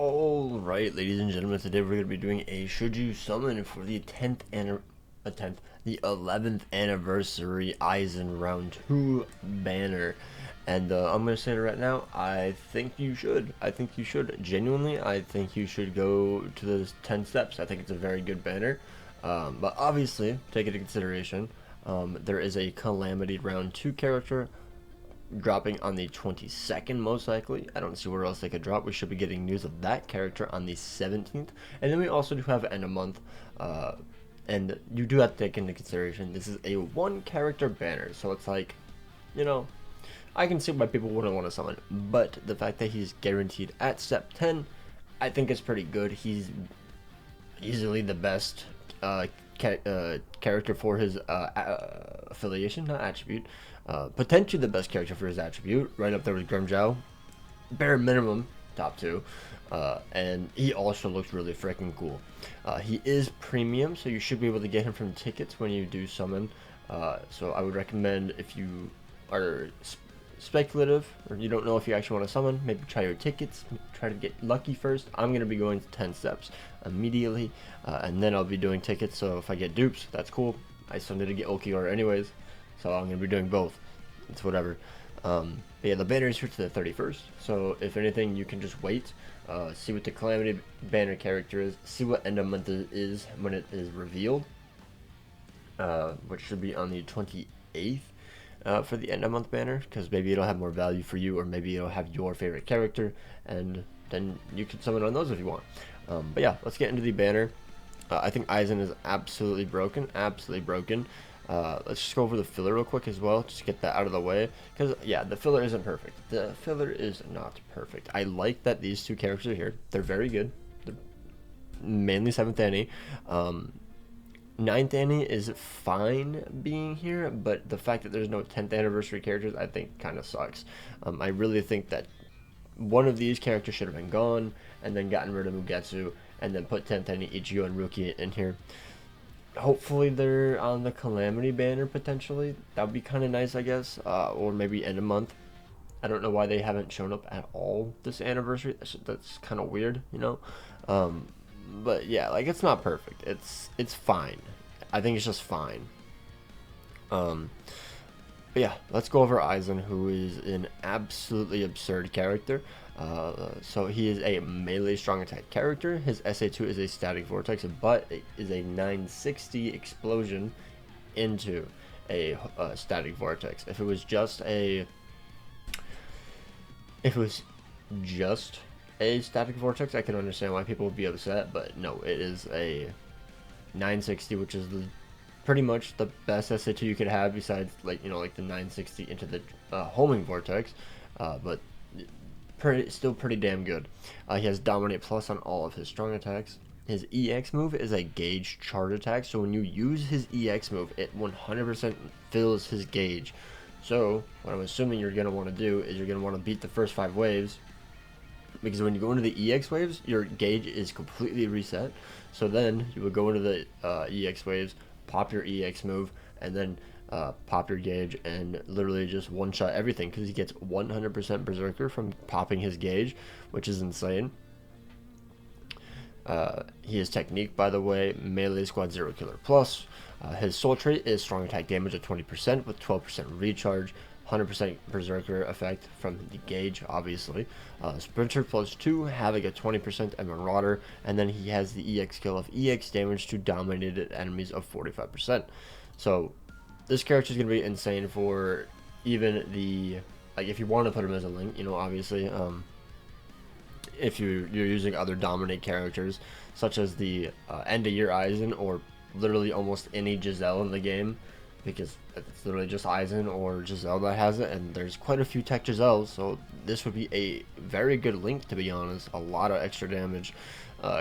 Alright, ladies and gentlemen, today we're going to be doing a Should You Summon for the 11th anniversary Aizen Round 2 banner. And I'm going to say it right now, I think you should. Genuinely, I think you should go to those 10 steps. I think it's a very good banner. But obviously, take into consideration, there is a Calamity Round 2 character dropping on the 22nd, most likely. I don't see where else they could drop. We should be getting news of that character on the 17th. And then we also do have end of month. And you do have to take into consideration, this is a one character banner. So it's like, you know, I can see why people wouldn't want to summon. But the fact that he's guaranteed at step 10, I think is pretty good. He's easily the best character for his affiliation, not attribute. Potentially the best character for his attribute, right up there with Grimjow. Bare minimum, top 2. And he also looks really freaking cool. He is premium, so you should be able to get him from tickets when you do summon. So I would recommend, if you are speculative, or you don't know if you actually want to summon, maybe try your tickets, try to get lucky first. I'm going to be going to 10 steps immediately, and then I'll be doing tickets, so if I get dupes, that's cool. I still need to get Okior anyways, so I'm going to be doing both. It's whatever. But yeah, the banner is here to the 31st, so if anything, you can just wait, see what the Calamity banner character is, see what end of month is when it is revealed, which should be on the 28th. For the end of month banner, because maybe it'll have more value for you, or maybe it'll have your favorite character, and then you can summon on those if you want. But yeah, let's get into the banner. I think Aizen is absolutely broken. Let's just go over the filler real quick as well, just to get that out of the way, because yeah, the filler isn't perfect. The filler is not perfect. I like that these two characters are here. They're very good. They're mainly 7th ANNI. 9th ANNI is fine being here, but the fact that there's no 10th anniversary characters, I think, kind of sucks. I really think that one of these characters should have been gone, and then gotten rid of Mugetsu, and then put 10th ANNI, Ichigo, and Ruki in here. Hopefully they're on the Calamity banner, potentially. That would be kind of nice, I guess. Or maybe end of month. I don't know why they haven't shown up at all this anniversary. That's kind of weird, you know? But yeah, like, it's not perfect. It's fine. I think it's just fine. But yeah, let's go over Aizen, who is an absolutely absurd character. So he is a melee strong attack character. His SA2 is a static vortex, but it is a 960 explosion into a static vortex. If it was just a static vortex, I can understand why people would be upset, but no, it is a 960, which is pretty much the best SA2 you could have, besides, like, you know, like the 960 into the homing vortex, but still pretty damn good. He has Dominate Plus on all of his strong attacks. His EX move is a gauge charge attack, so when you use his EX move, it 100% fills his gauge. So what I'm assuming you're going to want to do is you're going to want to beat the first 5 waves, because when you go into the EX waves, your gauge is completely reset. So then you would go into the EX waves, pop your EX move, and then pop your gauge, and literally just one-shot everything, because he gets 100% Berserker from popping his gauge, which is insane. He has Technique, by the way, Melee Squad 0 Killer Plus. His Soul Trait is Strong Attack Damage of 20% with 12% Recharge. 100% Berserker effect from the gauge, obviously. Sprinter plus 2, Havoc at 20%, and Marauder. And then he has the EX skill of EX damage to dominated enemies of 45%. So this character is going to be insane for even the, like, if you want to put him as a link, you know, obviously, if you're using other dominate characters, such as the end of year Aizen, or literally almost any Giselle in the game, because it's literally just Aizen or Giselle that has it, and there's quite a few tech Giselles, so this would be a very good link, to be honest. A lot of extra damage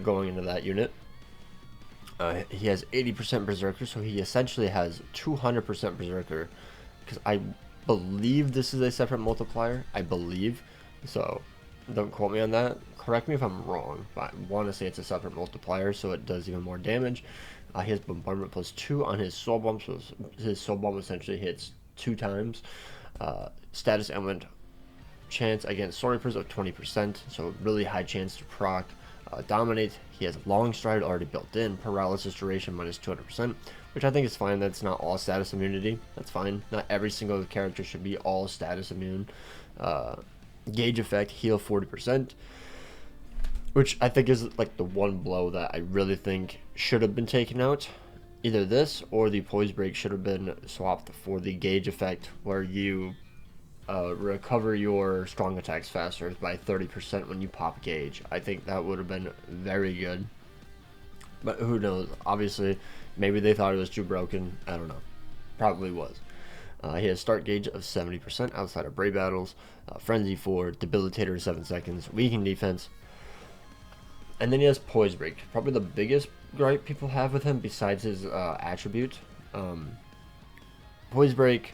going into that unit. He has 80% Berserker, so he essentially has 200% Berserker, because I believe this is a separate multiplier. I believe, so don't quote me on that. Correct me if I'm wrong, but I want to say it's a separate multiplier, so it does even more damage. He has Bombardment plus 2 on his Soul Bomb, so his Soul Bomb essentially hits 2 times. Status Element chance against Stormtroopers of 20%, so really high chance to proc. Dominate, he has long stride already built in, paralysis duration minus 200%, which I think is fine. That's not all status immunity. That's fine. Not every single character should be all status immune. Gauge effect, heal 40%, which I think is like the one blow that I really think should have been taken out. Either this or the poise break should have been swapped for the gauge effect, where you recover your strong attacks faster by 30% when you pop gauge. I think that would have been very good, but who knows? Obviously, maybe they thought it was too broken. I don't know. Probably was. He has start gauge of 70% outside of brave battles, frenzy 4, debilitator 7 seconds, weaken defense, and then he has poise break. Probably the biggest gripe people have with him besides his attribute. Poise break,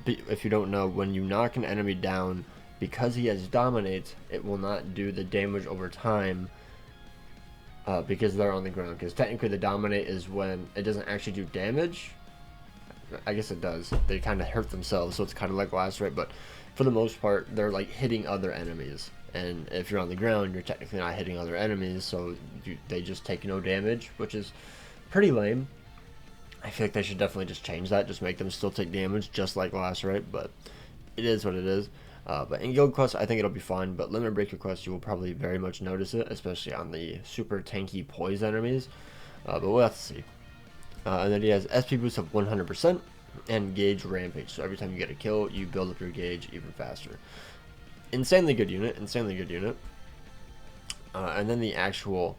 if you don't know, when you knock an enemy down, because he has dominate, it will not do the damage over time because they're on the ground. Because technically the dominate is when it doesn't actually do damage. I guess it does. They kind of hurt themselves, so it's kind of like lacerate, but for the most part, they're like hitting other enemies. And if you're on the ground, you're technically not hitting other enemies, so they just take no damage, which is pretty lame. I feel like they should definitely just change that, just make them still take damage, just like lacerate, but it is what it is. But in guild quests, I think it'll be fine, but limit break requests, you will probably very much notice it, especially on the super tanky poise enemies, but we'll have to see. And then he has SP boost of 100% and gauge rampage, so every time you get a kill, you build up your gauge even faster. Insanely good unit, insanely good unit. And then the actual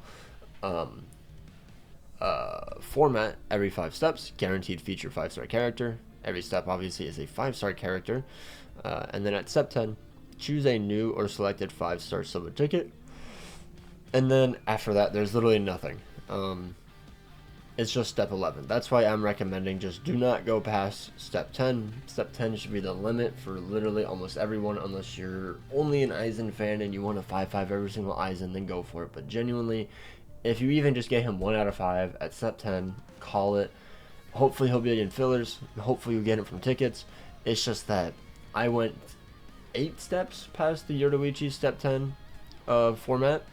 format, every 5 steps, guaranteed feature 5-star character. Every step obviously is a 5-star character. And then at step 10, choose a new or selected 5-star silver ticket. And then after that, there's literally nothing. It's just step 11. That's why I'm recommending just do not go past step 10. Step 10 should be the limit for literally almost everyone, unless you're only an Aizen fan and you want to 5-5 every single Aizen, then go for it. But genuinely, if you even just get him 1 out of 5 at step 10, call it. Hopefully he'll be in fillers. Hopefully you'll get him from tickets. It's just that I went 8 steps past the Yoruichi step 10 format,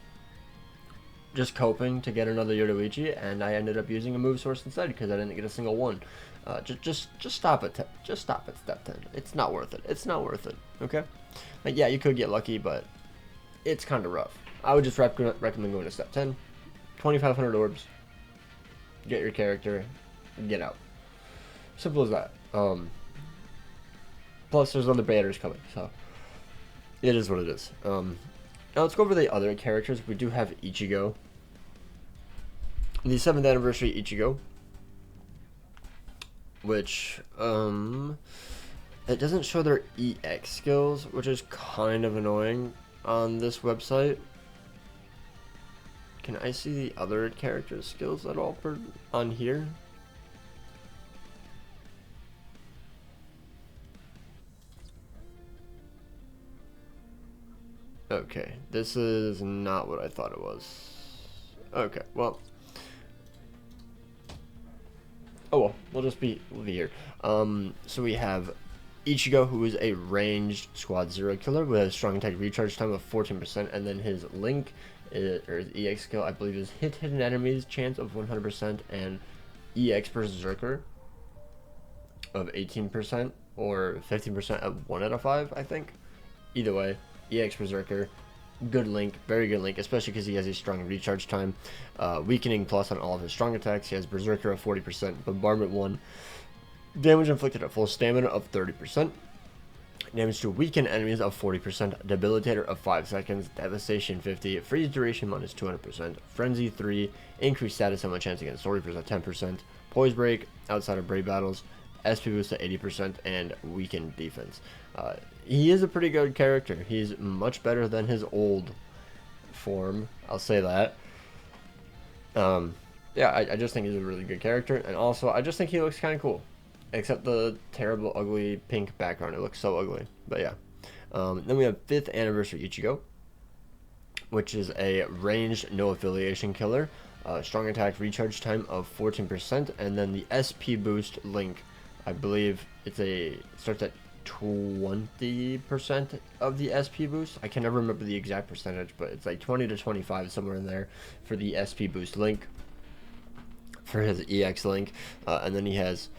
just coping to get another Yoruichi, and I ended up using a move source instead because I didn't get a single one. Just stop at step 10. It's not worth it. It's not worth it. Okay. Like, yeah, you could get lucky, but it's kind of rough. I would just recommend going to step 10. 2,500 orbs. Get your character. Get out. Simple as that. Plus, there's other banners coming, so it is what it is. Now let's go over the other characters. We do have Ichigo. The 7th anniversary Ichigo, which it doesn't show their EX skills, which is kind of annoying on this website. Can I see the other characters' skills at all on here? Okay, this is not what I thought it was. Okay, well. Oh well, we'll be here. So we have Ichigo, who is a ranged squad 0 killer with a strong attack recharge time of 14%, and then his link, or his EX skill, I believe, is hit hidden enemies chance of 100% and EX Berserker of 18% or 15% of 1 out of 5, I think. Either way, EX Berserker, good link, very good link, especially because he has a strong recharge time. Weakening plus on all of his strong attacks. He has Berserker of 40%, Bombardment 1, damage inflicted at full stamina of 30%, damage to weaken enemies of 40%, Debilitator of 5 seconds, Devastation 50, freeze duration minus 200%, Frenzy 3, increased status and chance against Stormtroopers at 10%, Poise Break outside of brave battles, SP boost to 80%, and weakened defense. He is a pretty good character. He's much better than his old form, I'll say that. Yeah, I just think he's a really good character, and also I just think he looks kind of cool, except the terrible ugly pink background. It looks so ugly, but yeah. Then we have 5th anniversary Ichigo, which is a ranged no affiliation killer, strong attack recharge time of 14%, and then the SP boost link, I believe starts at 20% of the SP boost. I can never remember the exact percentage, but it's like 20 to 25, somewhere in there, for the SP boost link, for his EX link. And then he has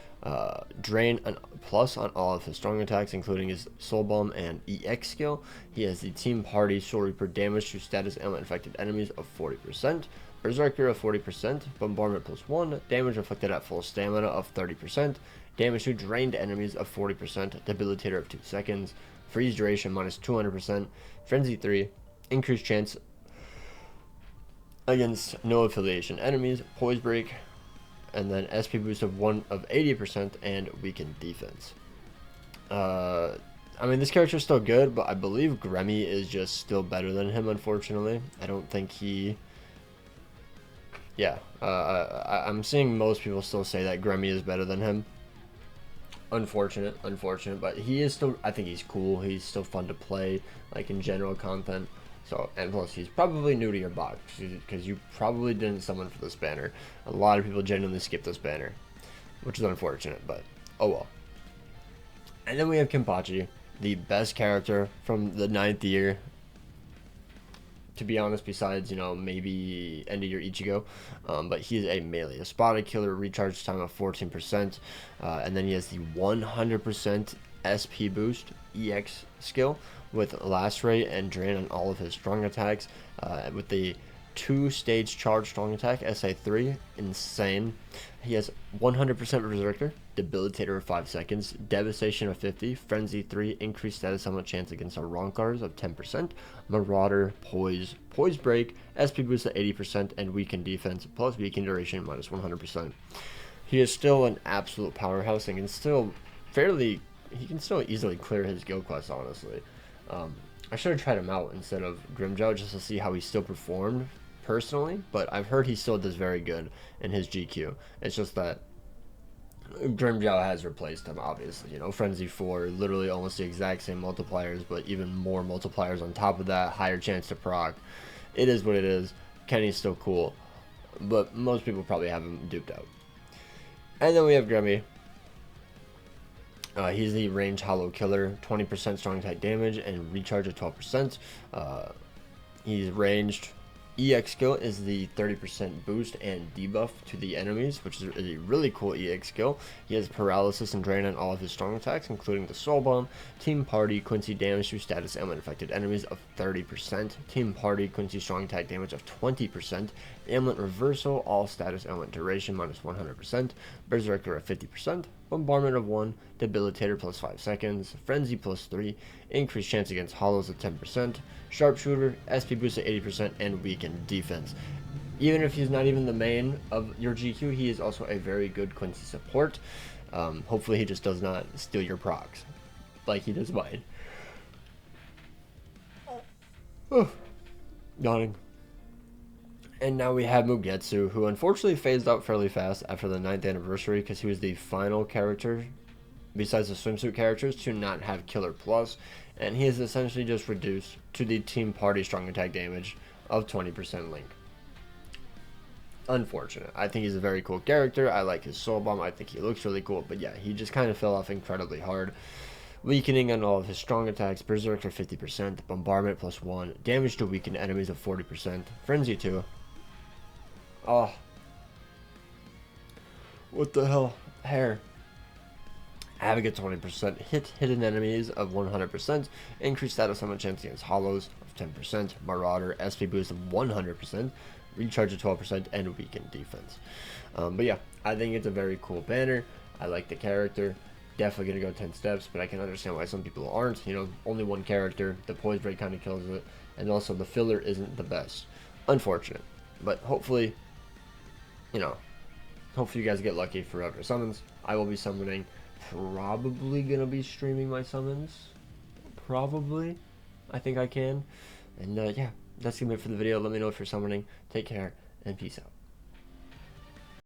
Drain and plus on all of his strong attacks, including his Soul Bomb and EX skill. He has the Team Party Soul Reaper damage to status ailment infected enemies of 40%, Berserker of 40%, Bombardment plus 1, damage inflicted at full stamina of 30%, damage to drained enemies of 40%, Debilitator of 2 seconds, freeze duration minus 200%, Frenzy 3, increased chance against no affiliation enemies, Poise Break, and then SP boost of 80% and weakened defense. I mean, this character is still good, but I believe Gremmy is just still better than him, unfortunately. I don't think he... Yeah, I'm seeing most people still say that Gremmy is better than him. Unfortunate, but he is still, I think he's cool. He's still fun to play, like in general content. So, and plus he's probably new to your box, because you probably didn't summon for this banner. A lot of people genuinely skip this banner, which is unfortunate, but oh well. And then we have Kenpachi, the best character from the 9th year, to be honest, besides, you know, maybe end of year Ichigo. But he is a melee, a spotted killer, recharge time of 14%, and then he has the 100% SP boost EX skill with last rate and drain on all of his strong attacks, with the 2-stage charge strong attack SA3, insane. He has 100% Berserker, Debilitator of 5 seconds, Devastation of 50, Frenzy 3, increased status ailment chance against our Ronkars of 10%, Marauder, Poise Break, SP boost at 80%, and weakened defense plus weakened duration minus 100%. He is still an absolute powerhouse and can still easily clear his guild quest, honestly. I should have tried him out instead of Grimmjow just to see how he still performed personally, but I've heard he still does very good in his GQ. It's just that Grimmjow has replaced him, obviously. You know, Frenzy 4, literally almost the exact same multipliers, but even more multipliers on top of that, higher chance to proc. It is what it is. Kenny's still cool, but most people probably have him duped out. And then we have Gremmy. He's the range hollow killer, 20% strong attack damage and recharge of 12%. He's ranged. EX skill is the 30% boost and debuff to the enemies, which is a really cool EX skill. He has paralysis and drain on all of his strong attacks, including the Soul Bomb, Team Party, Quincy damage to status ailment affected enemies of 30%, Team Party, Quincy strong attack damage of 20%, ailment reversal, all status ailment duration minus 100%, Berserker of 50%, Bombardment of 1, Debilitator plus 5 seconds, Frenzy plus 3, increased chance against hollows of 10%, Sharpshooter, SP boost at 80%, and weakened defense. Even if he's not even the main of your GQ, he is also a very good Quincy support. Hopefully he just does not steal your procs like he does mine. Yawning. And now we have Mugetsu, who unfortunately phased out fairly fast after the 9th anniversary because he was the final character, besides the swimsuit characters, to not have Killer Plus, and he is essentially just reduced to the Team Party strong attack damage of 20% link. Unfortunate. I think he's a very cool character. I like his Soul Bomb. I think he looks really cool, but yeah, he just kind of fell off incredibly hard. Weakening on all of his strong attacks, Berserker 50%, Bombardment plus 1, damage to weakened enemies of 40%, Frenzy 2. Oh. What the hell? Hair. Havoc at 20%, hit hidden enemies of 100%, increased status ailment chance against hollows of 10%, Marauder, SP boost of 100%, recharge of 12%, and weakened defense. But yeah, I think it's a very cool banner. I like the character. Definitely gonna go 10 steps, but I can understand why some people aren't. You know, only one character. The Poise Break kind of kills it, and also the filler isn't the best. Unfortunate, but hopefully, you know, hopefully you guys get lucky for other summons. I will be summoning. Probably gonna be streaming my summons. Probably. I think I can. And yeah, that's gonna be it for the video. Let me know if you're summoning. Take care and peace out.